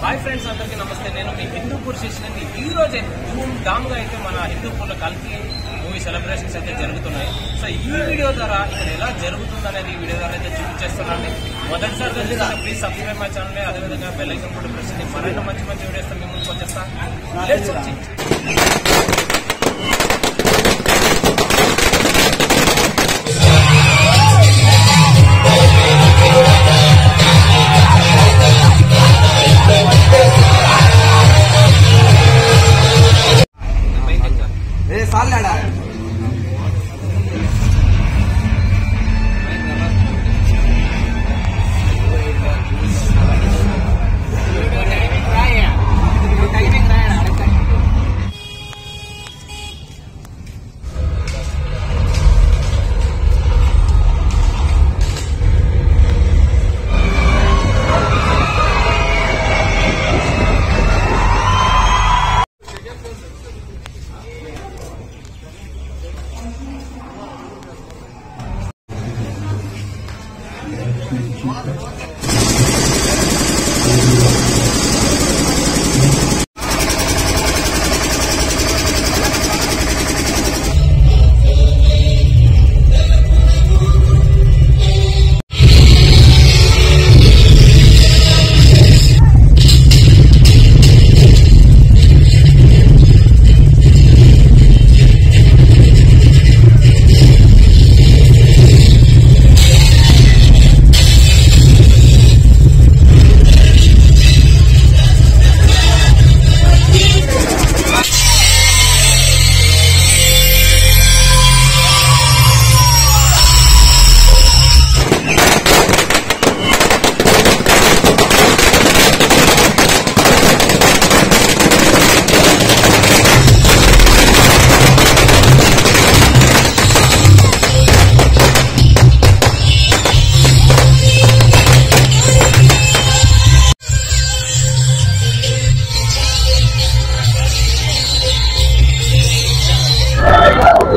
Hi friends अंदरिकी नमस्ते నేను మీ హిందూపూర్ శిష్యుని ఈ రోజే ధూమ్ ధామ్ గా అయితే మన హిందూపూర్లో కల్కి మూవీ సెలబ్రేషన్స్ అయితే జరుగుతున్నాయి. సో ఈ వీడియో ద్వారా ఇక్కడ ఎలా జరుగుతుందనేది ఈ వీడియో ద్వారా అయితే చూపించేస్తున్నానండి. మొదటిసారి చూస్తే ప్లీజ్ సబ్స్క్రైబ్ మై ఛానల్, అదే విధంగా బెల్ ఐకాన్ కూడా ప్రెస్ చేయండి. మరైనా మంచి మంచి వీడియోస్ తో మీ ముందుకు వచ్చేస్తా. Let's watch it.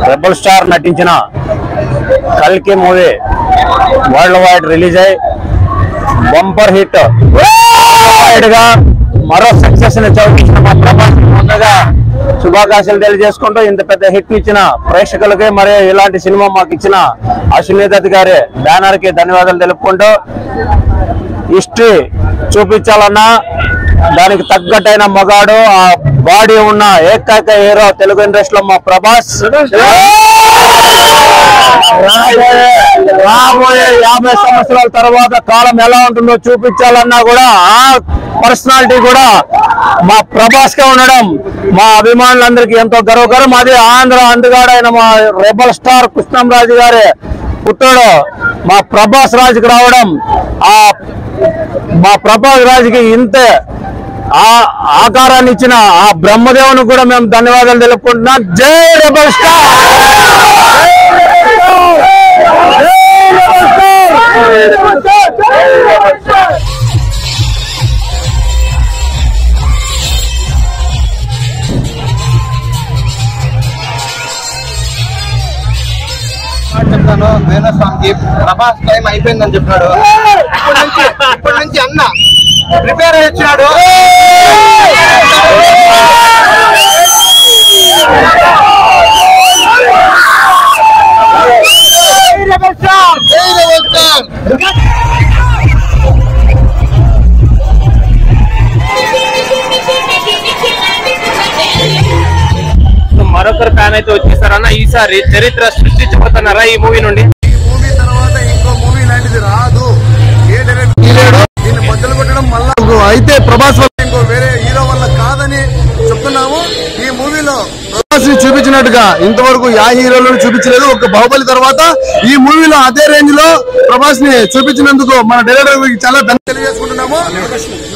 Rebel star నటించిన కల్కి మూవీ వరల్డ్ వైడ్ రిలీజ్ అయ్యి బంపర్ హిట్ వైడ్ గా మరో సక్సెస్ ని చవించిన మా ప్రభాస్ ముందుగా శుభాకాంక్షలు తెలియజేసుకుంటూ ఇంత పెద్ద హిట్ ఇచ్చిన ప్రేక్షకులకి మరియు ఇలాంటి సినిమా మాకు ఇచ్చిన అశ్విని దత్ గారి బ్యానర్ కి ధన్యవాదాలు తెలుపుకుంటూ హిస్టరీ చూపించాలన్నా దానికి తగ్గట్టైన మగాడు ఆ బాడీ ఉన్న ఏకైక హీరో తెలుగు ఇండస్ట్రీలో మా ప్రభాస్. రాబోయే 50 సంవత్సరాల తర్వాత కాలం ఎలా ఉంటుందో చూపించాలన్నా కూడా ఆ పర్సనాలిటీ కూడా మా ప్రభాస్ కే ఉండడం మా అభిమానులందరికీ ఎంతో గర్వకరం. అది ఆంధ్ర అందగాడైన మా రెబల్ స్టార్ కృష్ణంరాజు గారి పుత్రుడు మా ప్రభాస్ రాజుకి రావడం, ఆ మా ప్రభాస్ రాజుకి ఇంత ఆకారాన్ని ఇచ్చిన ఆ బ్రహ్మదేవుని కూడా మేము ధన్యవాదాలు తెలుపుకుంటున్నాం. జై రెబల్ స్టార్. చెప్తాను వేణుస్వామికి ప్రభాస్ టైం అయిపోయిందని చెప్పినాడు. ఇప్పటి నుంచి అన్న ప్రిపేర్ అయ్యి వచ్చినాడు. మరొకరు ఫ్యాన్ అయితే వచ్చేసారన్న. ఈసారి చరిత్ర సృష్టించబోతున్నారా ఈ మూవీ నుండి? ఈ మూవీ తర్వాత ఇంకో మూవీ లాంటిది రాదు. ఏ డైరెక్టర్ దీన్ని బద్దలు కొట్టడం మళ్ళా అయితే ప్రభాస్ వల్ల ఇంకో వేరే హీరో వల్ల కాదని చెప్తున్నాము. ఈ మూవీలో ప్రభాస్ ని చూపించినట్టుగా ఇంతవరకు యా హీరోలను చూపించలేదు. ఒక బాహుబలి తర్వాత ఈ మూవీలో అదే రేంజ్ లో ప్రభాస్ ని చూపించినందుకు మన డైరెక్టర్ గారికి చాలా ధన్యవాదాలు తెలియజేసుకుంటున్నాము.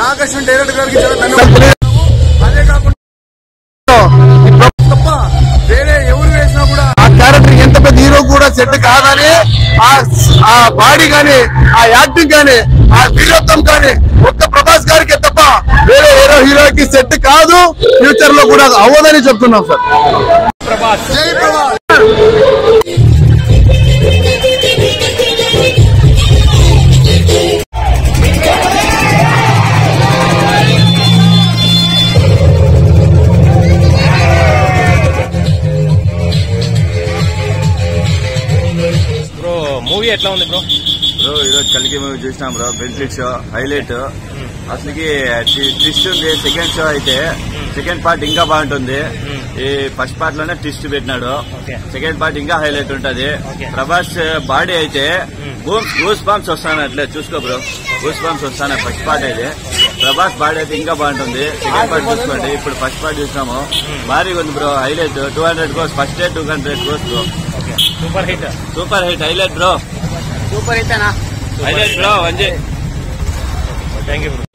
నాగేశ్వర డైరెక్టర్ గారికి చాలా ధన్యవాదాలు. అదే కాకుండా తప్ప వేరే ఎవరు వేసినా కూడా ఆ క్యారెక్టర్ ఎంత పెద్ద హీరో కూడా సెట్ కాదని, ఆ బాడీ గాని, ఆ యాక్టింగ్ గాని, ఆ వీరత్వం కానీ ఒక్క ప్రభాస్ గారికి తప్ప వేరే హీరోకి సెట్ కాదు. ఫ్యూచర్ లో కూడా అవ్వదని చెప్తున్నాం సార్. ప్రభాస్ జై ప్రభాస్. ఎట్లా ఉంది బ్రో? ఈరోజు కల్కి మూవీ చూసినాం బ్రో. Benefit show highlight. అసలుకి ట్విస్ట్ ఉంది. సెకండ్ షో అయితే సెకండ్ పార్ట్ ఇంకా బాగుంటుంది. ఈ ఫస్ట్ పార్ట్ లోనే ట్విస్ట్ పెట్టినాడు. సెకండ్ పార్ట్ ఇంకా హైలైట్ ఉంటది. ప్రభాస్ బాడీ అయితే గూస్ బాంబ్స్ వస్తాను అట్లే చూసుకో బ్రో. గూస్ బాంబ్స్ వస్తాను ఫస్ట్ పార్ట్ అయితే. ప్రభాస్ బాడీ అయితే ఇంకా బాగుంటుంది. సెకండ్ పార్ట్ చూసుకోండి. ఇప్పుడు ఫస్ట్ పార్ట్ చూసినాము. భారీగా ఉంది bro. Highlight 200 crores first day 200 crores bro. Super hit highlight bro. Super hit అన్నా. Highlight bro. అంజయ్ థ్యాంక్ యూ బ్రో.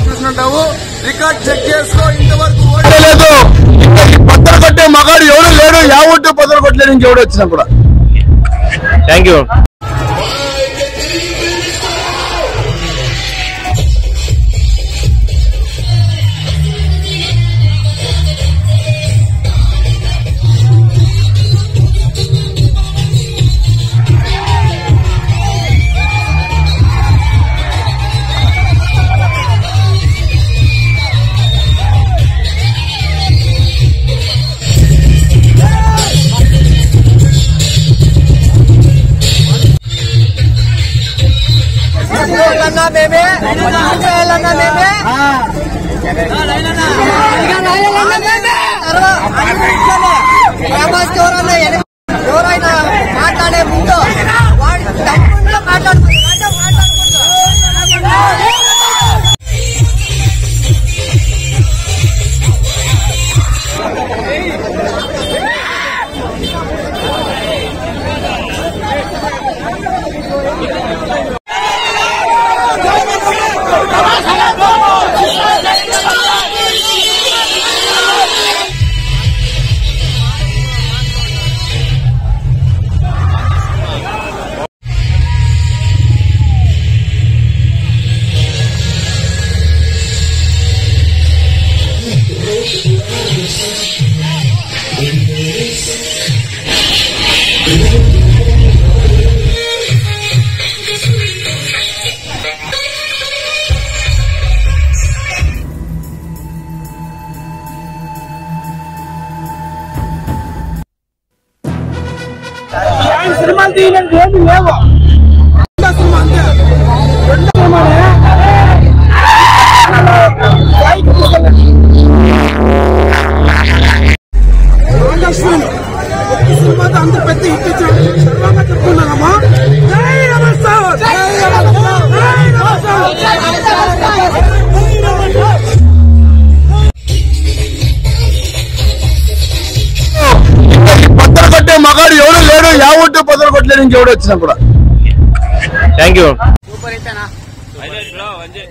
చూసినట్టావు రికార్డ్ చెక్ చేసుకో. ఇంతవరకు ఓడలేదు. బద్దలు కొట్టే మగాడు ఎవడు లేడు. యావట్టు బద్దలు కొట్టలేడు ఇంకెవడు వచ్చినా కూడా. Thank you. ఎవరైనా మాట్లాడే ముందు వాడు తప్పకుండా సినిమాలు తీయడానికి ఏమి లేవు. సినిమా అంతే. రెండు సినిమాలే సినిమాతో అంత పెద్ద హిట్ ఇచ్చాడు. సర్వంగా చెప్తున్నారమ్మా. బద్దలు కొట్టే మగాడు ఎవడు లేడు. యావట్టు బద్దలు కొట్టలేడు ఇంకెవడు వచ్చినా కూడా. Thank you. సూపర్ హిట్ అన్నా. Highlight bro. అంజయ్